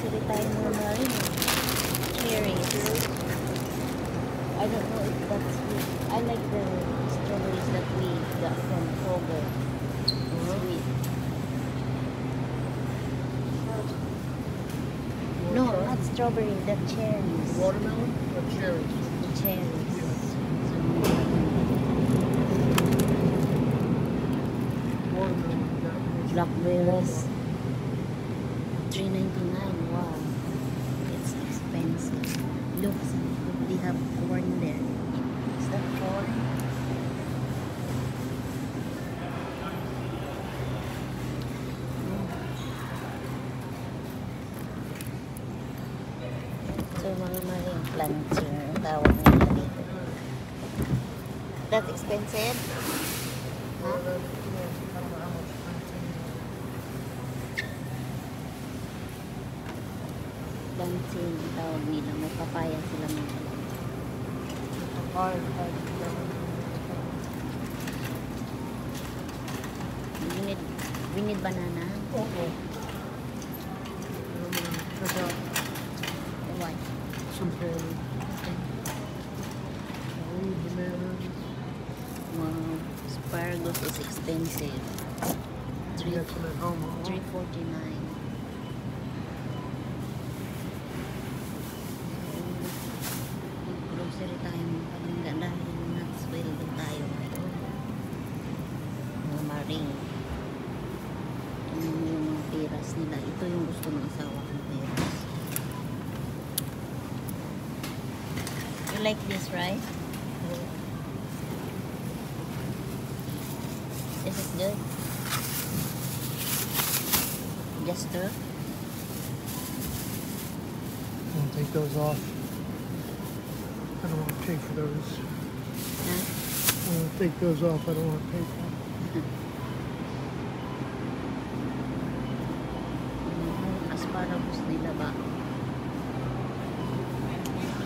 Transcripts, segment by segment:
grocery tayo normally. Cherries. I don't know if that's sweet. I like the strawberries that we got from Kroger. Sweet. No, not strawberry, the cherries. Watermelon or cherries? The cherries. Watermelon. Blackberries. $3.99. Wow. It's expensive. Look, they have corn there. Is that corn? So, mga marine planter ang tawag nila dito. That's expensive? Huh? Plantain ang tawag nila. May papaya sila mga. We need banana. Okay. Why? Some berries. Bananas. Wow. Asparagus is expensive. We got some at home. $3.49. Grocery tayo mga palangga dahil nagsweldo tayo ngayon. Mga maring. Yung mga peras nila. Ito yung gusto ng asawa ng peras. You like this, right? This is good. Just two? I'll take those off. I don't want to pay for those. Huh? I'll take those off. I don't want to pay for them. Asparagus nila ba?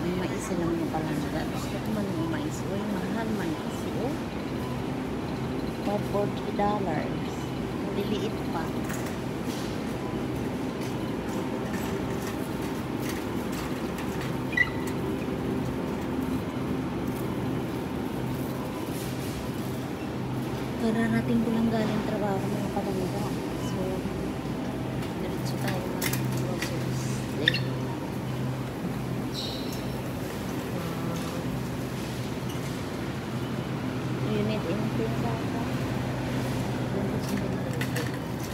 May mais sila mga palangga. Gusto ko man yung mais. Uy, mahal mais. Oh. $40. Liliit pa. Kararating ko lang galing trabaho mga palangga. So, diretso tayo mga groceries. You need anything about that?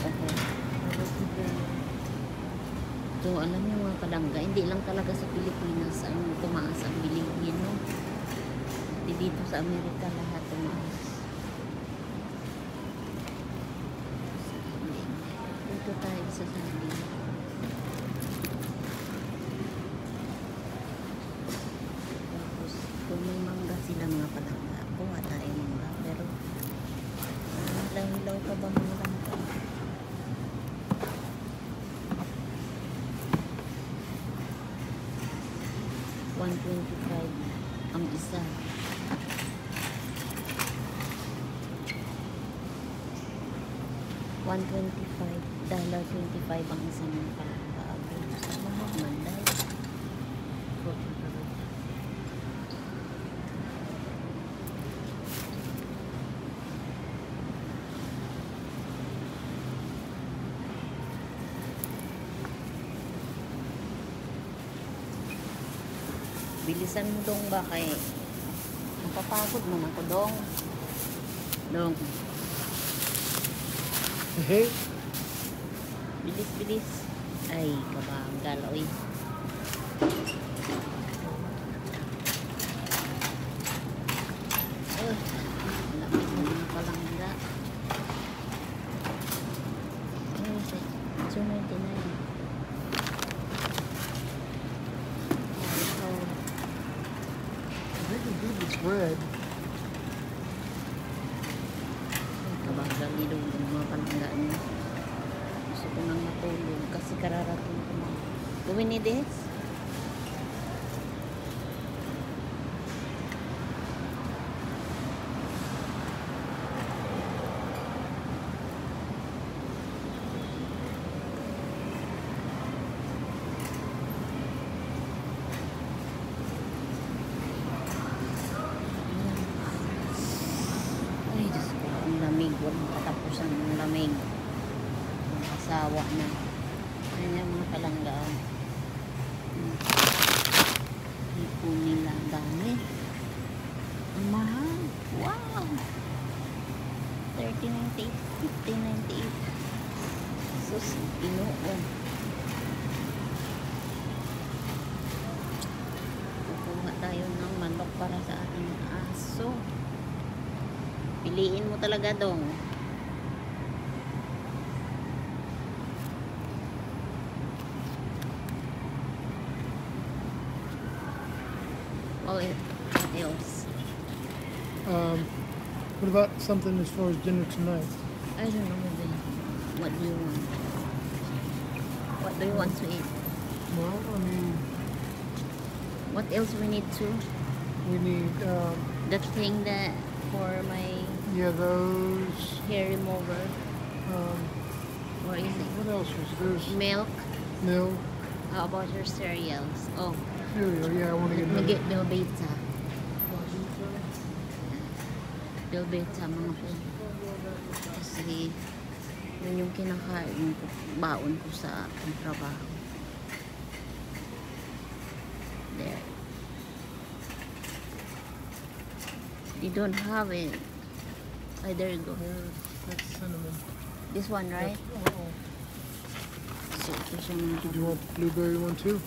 Okay. So, alam niyo mga palangga, hindi lang talaga sa Pilipinas ang tumaas ang bilihin, no? Dito sa Amerika lahat tumaas. Dito tayo sa sabi. Tapos, kung may mangga sila mga palangga, kuha tayo mangga. Pero, hilaw-hilaw pa ba mga mangga? $1.25 ang isa. $1.25 ang isang palangga. Mahal man dahil. Bilisan mo dong ba kay napapagod mo ako dong. Dong. Hey. Bilis. Ay, kabagal. Oy. Lamig na mga palangga. Ay, $2.99. It's red. Kabagal nito yung mga palangga niya. Gusto ko nang matulog kasi kararating ko na. Do we need this? malamig. Asawa na. Ayan yung mga palangga. Ipon nila. Ang dami. Ang mahal. Wow! 30.98, 50.98. Sus, Ginoo. Kukuha tayo ng manok para sa ating aso. Piliin mo talaga dong. Oh, what else? What about something as far as dinner tonight? I don't know. What do you want? What do you want to eat? Well, I mean, What else we need to? we need, The thing that for my yeah, those. hair remover. Or is it What else was there's milk? milk, How about your cereals? Oh, cereal. Yeah, I want to let get me milk. get Belbeta. Belbeta mga po. Kasi yun yung kinakain ko, baon ko sa aking trabaho. There. You don't have it. Oh, there you go. Yeah, that's cinnamon. This one, right? Oh. So, ito siya mga Did you want the blueberry one too?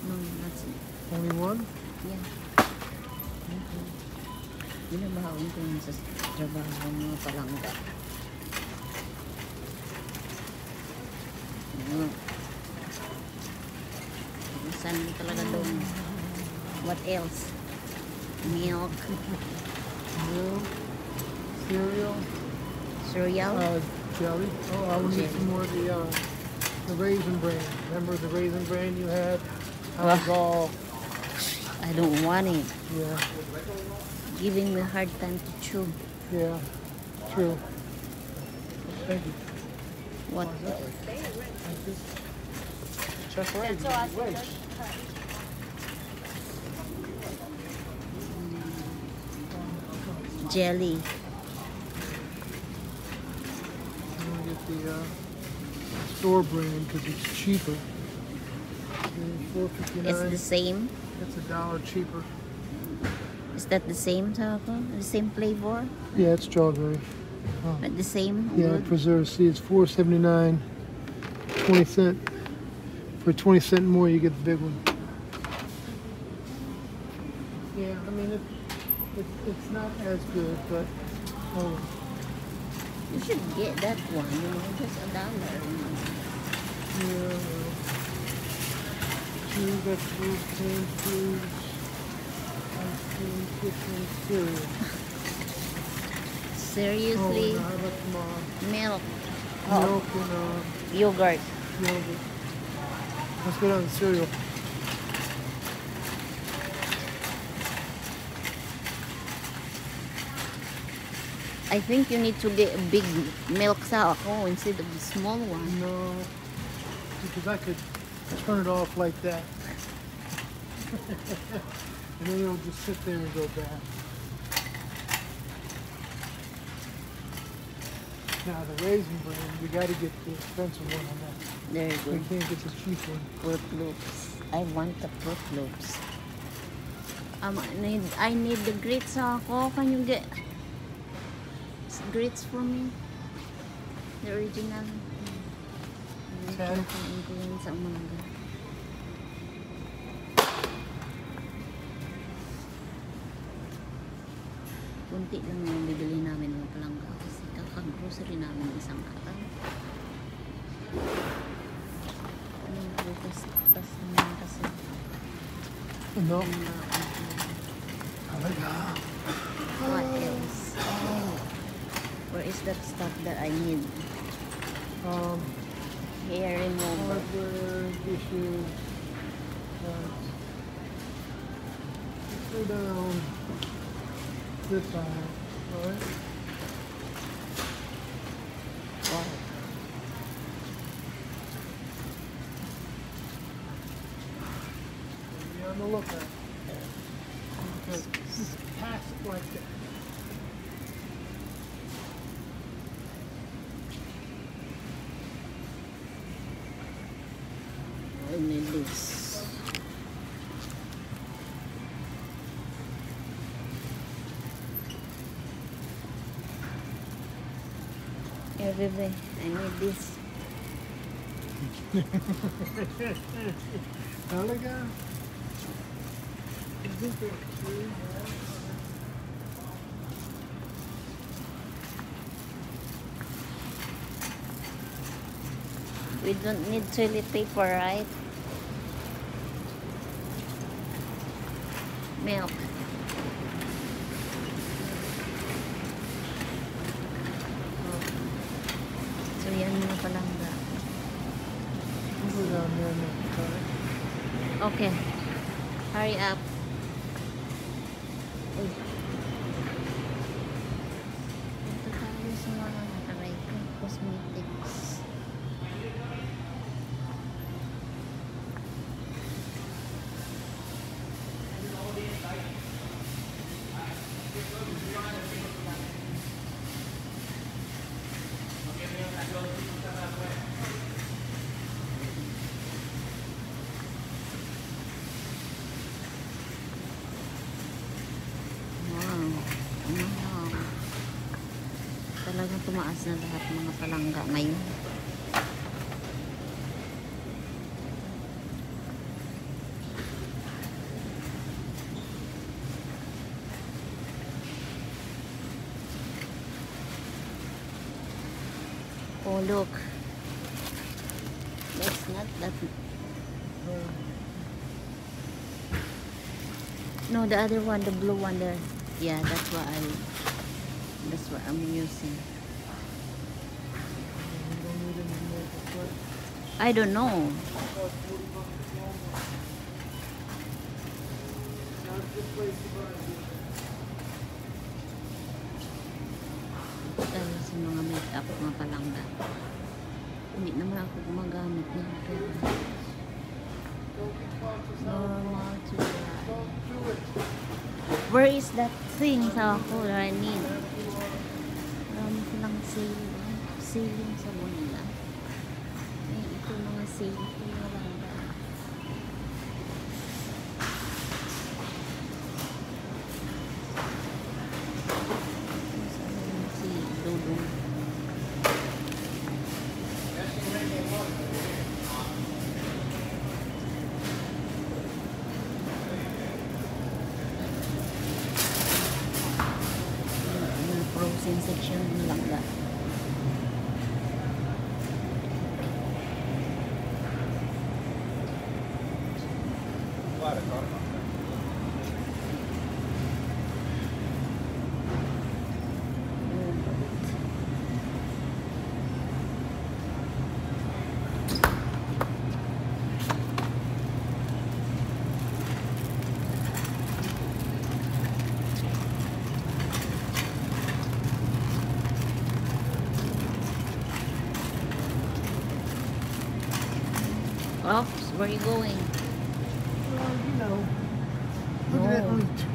No, that's it. Only one? Yeah. Binabaon ko yun sa trabaho ng mga palangga. Saan talaga doon? What else? Milk. Milk, cereal, Cereal. jelly. Oh, I would need some more of the raisin bran. Remember the raisin bran you had? I was all, I don't want it. yeah, Giving me a hard time to chew. yeah, true. Thank you. What? Like this. Chef Ray, Ray. Jelly. I'm gonna get the store brand because it's cheaper. It's the $4.59. same. It's $1 cheaper. Is that the same taco? The same flavor? Yeah, it's strawberry. Oh. But the same? Yeah, Good? preserved seeds, $4.79, 20¢. For 20¢ more, you get the big one. Yeah, I mean it's not as good, but oh, You should get that one. You know, just $1. yeah. Well, 2 vegetables, canned foods, ice cream, chicken, cereal. Seriously? Oh, and how about some Milk. milk and Yogurt. yogurt? Let's go down to cereal. I think you need to get a big milk sako instead of the small one. No, because I could turn it off like that. And then it'll just sit there and go bad. Now the raisin brand, we got to get the expensive one on that. There you We go. can't get the cheap one. Fruit Loops. I want the Fruit Loops. I need the grits sako. Can you get grits for me? The original. Ten. Kinakain ko yun sa umaga. Kunti lang yung bibili namin ng palangga kasi kakag-grocery namin isang araw. Bukas naman kasi. No. What else? Where is that stuff that I need? Hair remover. Hardware, dishes. Let's go down this side, alright? Wow. Be on the lookout. Because it's packed like that. I need this. Here, baby, I need this. Talaga? Is this the tree? We don't need toilet paper, right? Milk. Oh. So, yan mga palangga. I'll go down there next time. Okay. Hurry up. Uy. Ito tayo sa mga aray ko. Cosmetics. Wow. Talagang tumaas na lahat mga palangga ngayon. Oh, look. That's not that. No, the other one, the blue one there. Yeah, that's what I'm using. You don't need any more to put. I don't know. Not a good place to buy it. Dahil sa mga makeup, mga palangga. Hindi naman ako gumagamit niya. Pero Don't be cautious. normal to try. Don't do it. Where is that thing sa ako that I need? Marami silang sale. Sale sa Bonilla. Ay, ito mga sale ko na lang. Si Dudong. Yung frozen section ng langga. Oops, where are you going? Well, you know. Look at that, No. only $2.50.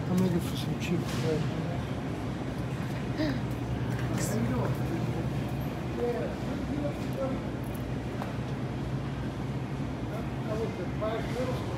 I'm looking for some cheap bread. How you doing? Yeah. I was at 5 middle school.